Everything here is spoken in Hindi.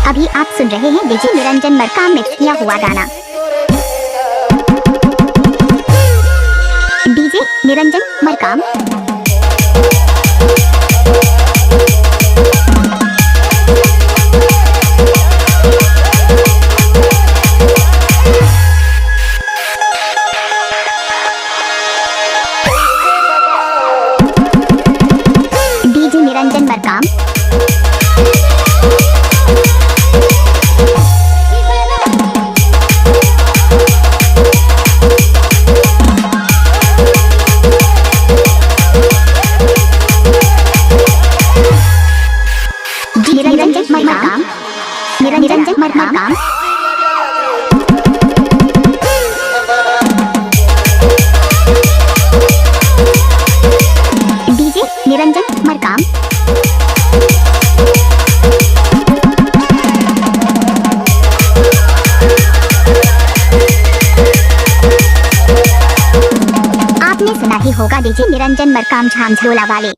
अभी आप सुन रहे हैं डीजे निरंजन मरकाम मिक्स किया हुआ गाना। DJ Niranjan Markam. DJ Niranjan Markam. Niranjan Markam. Niranjan Markam. DJ Niranjan Markam. आपने सुना ही होगा डीजे निरंजन मरकाम झांझोला वाले।